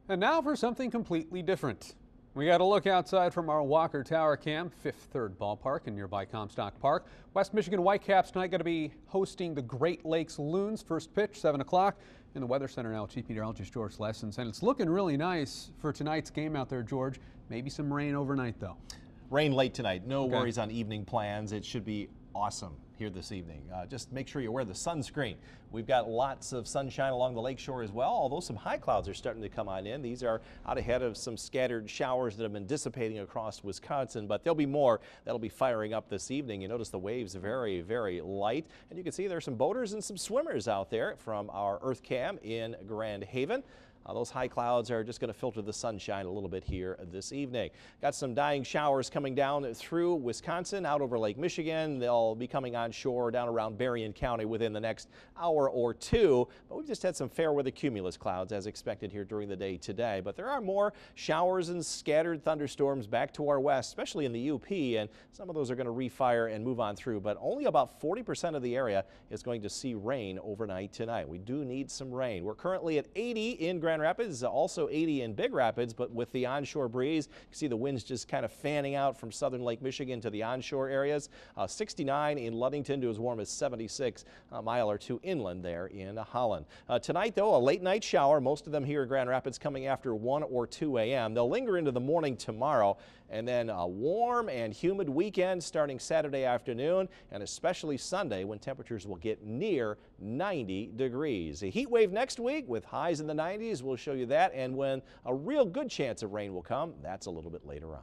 And now for something completely different. We got a look outside from our Walker Tower Cam, Fifth Third Ballpark in nearby Comstock Park. West Michigan Whitecaps tonight going to be hosting the Great Lakes Loons. First pitch, 7 o'clock. In the Weather Center now, Chief Meteorologist George Lessons. And it's looking really nice for tonight's game out there, George. Maybe some rain overnight, though. Rain late tonight. No worries on evening plans. It should be awesome here this evening. Just make sure you wear the sunscreen. We've got lots of sunshine along the lakeshore as well, although some high clouds are starting to come on in. These are out ahead of some scattered showers that have been dissipating across Wisconsin, but there'll be more that'll be firing up this evening. You notice the waves are very, very light, and you can see there's some boaters and some swimmers out there from our Earth Cam in Grand Haven. Those high clouds are just going to filter the sunshine a little bit here this evening. Got some dying showers coming down through Wisconsin, out over Lake Michigan. They'll be coming onshore down around Berrien County within the next hour or two. But we've just had some fair weather cumulus clouds as expected here during the day today. But there are more showers and scattered thunderstorms back to our west, especially in the UP. And some of those are going to refire and move on through. But only about 40% of the area is going to see rain overnight tonight. We do need some rain. We're currently at 80 in Grand Rapids, also 80 in Big Rapids, but with the onshore breeze, you can see the winds just kind of fanning out from southern Lake Michigan to the onshore areas. 69 in Ludington to as warm as 76 a mile or two inland there in Holland. Tonight, though, a late night shower, most of them here in Grand Rapids coming after 1 or 2 a.m. They'll linger into the morning tomorrow, and then a warm and humid weekend starting Saturday afternoon and especially Sunday when temperatures will get near 90 degrees. A heat wave next week with highs in the 90s. We'll show you that, and when a real good chance of rain will come, that's a little bit later on.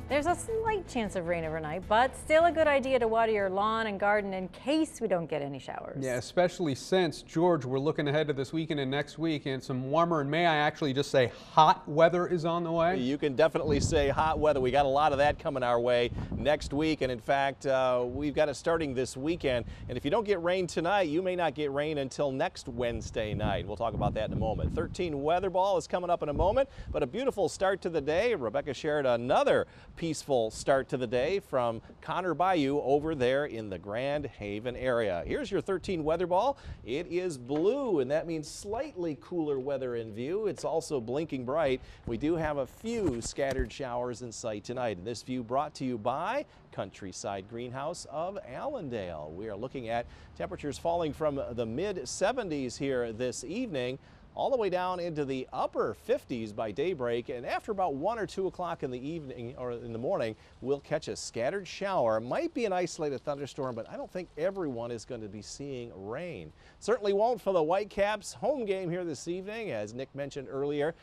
There's a slight chance of rain overnight, but still a good idea to water your lawn and garden in case we don't get any showers. Yeah, especially since, George, we're looking ahead to this weekend and next week, and some warmer, and may I actually just say hot weather is on the way? You can definitely say hot weather. We got a lot of that coming our way next week, and in fact, we've got it starting this weekend. And if you don't get rain tonight, you may not get rain until next Wednesday night. We'll talk about that in a moment. 13 weather ball is coming up in a moment, but a beautiful start to the day. Rebecca shared another peaceful start to the day from Connor Bayou over there in the Grand Haven area. Here's your 13 weather ball. It is blue, and that means slightly cooler weather in view. It's also blinking bright. We do have a few scattered showers in sight tonight. And this view brought to you by Countryside Greenhouse of Allendale. We are looking at temperatures falling from the mid 70s here this evening all the way down into the upper 50s by daybreak, and after about 1 or 2 o'clock in the evening or in the morning, we'll catch a scattered shower. Might be an isolated thunderstorm, but I don't think everyone is going to be seeing rain. Certainly won't for the Whitecaps home game here this evening, as Nick mentioned earlier,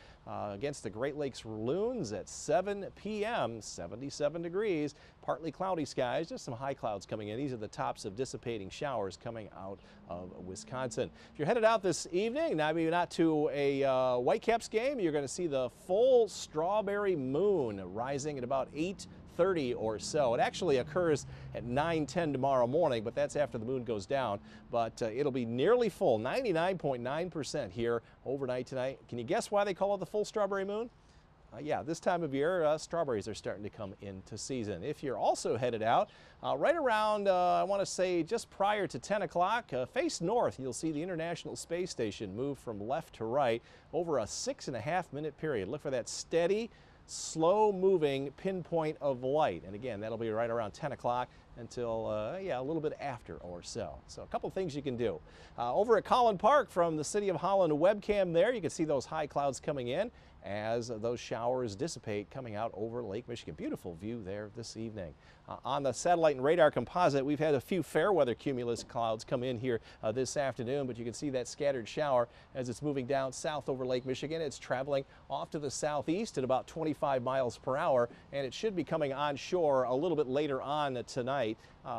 against the Great Lakes Loons at 7 p.m., 77 degrees, partly cloudy skies, just some high clouds coming in. These are the tops of dissipating showers coming out of Wisconsin. If you're headed out this evening, now maybe not to a Whitecaps game, you're going to see the full strawberry moon rising at about 8:30 or so. It actually occurs at 9:10 tomorrow morning, but that's after the moon goes down. But it'll be nearly full, 99.9% here overnight tonight. Can you guess why they call it the full strawberry moon? Yeah, this time of year, strawberries are starting to come into season. If you're also headed out, right around, I want to say just prior to 10 o'clock, face north, you'll see the International Space Station move from left to right over a 6.5-minute period. Look for that steady, slow-moving pinpoint of light. And again, that'll be right around 10 o'clock until, a little bit after or so. So a couple things you can do. Over at Collin Park from the City of Holland webcam there, you can see those high clouds coming in as those showers dissipate coming out over Lake Michigan. Beautiful view there this evening. On the satellite and radar composite, we've had a few fair weather cumulus clouds come in here this afternoon, but you can see that scattered shower as it's moving down south over Lake Michigan. It's traveling off to the southeast at about 25 miles per hour, and it should be coming onshore a little bit later on tonight.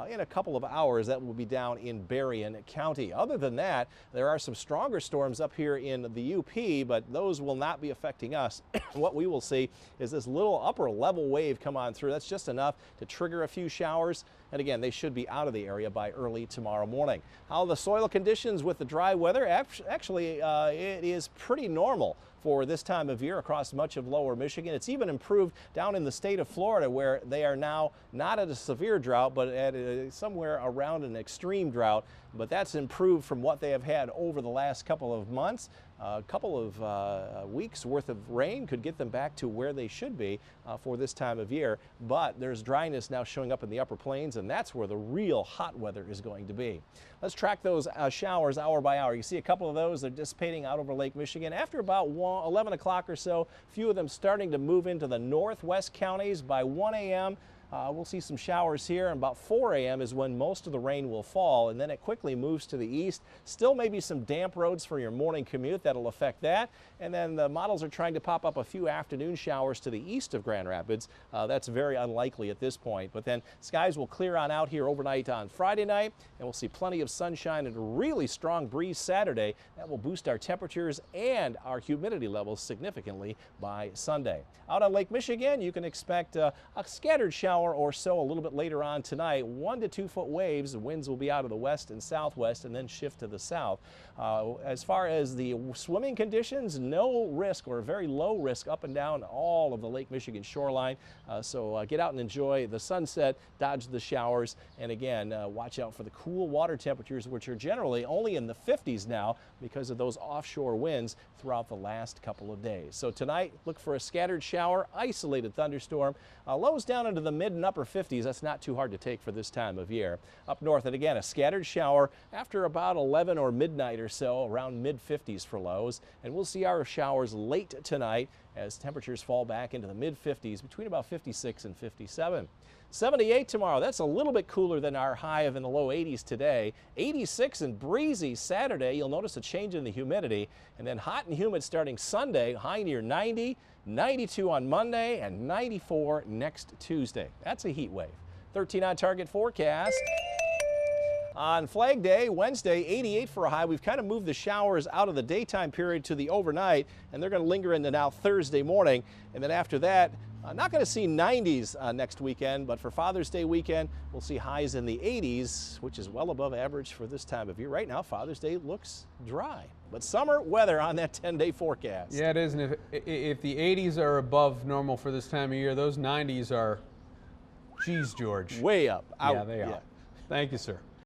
In a couple of hours, that will be down in Berrien County. Other than that, there are some stronger storms up here in the UP, but those will not be affecting us. What we will see is this little upper level wave come on through. That's just enough to trigger a few showers. and again, they should be out of the area by early tomorrow morning. How the soil conditions with the dry weather? Actually, it is pretty normal for this time of year across much of lower Michigan. It's even improved down in the state of Florida, where they are now not at a severe drought, but at somewhere around an extreme drought. But that's improved from what they have had over the last couple of months. A couple of weeks worth of rain could get them back to where they should be for this time of year. But there's dryness now showing up in the upper plains, and that's where the real hot weather is going to be. Let's track those showers hour by hour. You see a couple of those. They're dissipating out over Lake Michigan. After about 11 o'clock or so, a few of them starting to move into the northwest counties. By 1 a.m., we'll see some showers here, and about 4 a.m. is when most of the rain will fall, and then it quickly moves to the east. Still maybe some damp roads for your morning commute. That'll affect that. And then the models are trying to pop up a few afternoon showers to the east of Grand Rapids. That's very unlikely at this point. But then skies will clear on out here overnight on Friday night, and we'll see plenty of sunshine and a really strong breeze Saturday. That will boost our temperatures and our humidity levels significantly by Sunday. Out on Lake Michigan, you can expect a scattered shower or so a little bit later on tonight. 1 to 2 foot waves. The winds will be out of the west and southwest and then shift to the south. As far as the swimming conditions, no risk or very low risk up and down all of the Lake Michigan shoreline. So get out and enjoy the sunset, dodge the showers, and again, watch out for the cool water temperatures, which are generally only in the 50s now because of those offshore winds throughout the last couple of days. So tonight, look for a scattered shower, isolated thunderstorm, lows down into the mid and upper 50s. That's not too hard to take for this time of year. Up north, and again, a scattered shower after about 11 or midnight or so, around mid 50s for lows. And we'll see our showers late tonight as temperatures fall back into the mid 50s, between about 56 and 57. 78 tomorrow. That's a little bit cooler than our high of in the low 80s today. 86 and breezy Saturday. You'll notice a change in the humidity. And then hot and humid starting Sunday, high near 90, 92 on Monday, and 94 next Tuesday. That's a heat wave. 13 on target forecast. On Flag Day, Wednesday, 88 for a high. We've kind of moved the showers out of the daytime period to the overnight, and they're going to linger into now Thursday morning. And then after that, not going to see 90s next weekend, but for Father's Day weekend, we'll see highs in the 80s, which is well above average for this time of year. Right now, Father's Day looks dry, but summer weather on that 10-day forecast. Yeah, it is, and if the 80s are above normal for this time of year, those 90s are, geez, George. Way up. Yeah, they are. Thank you, sir.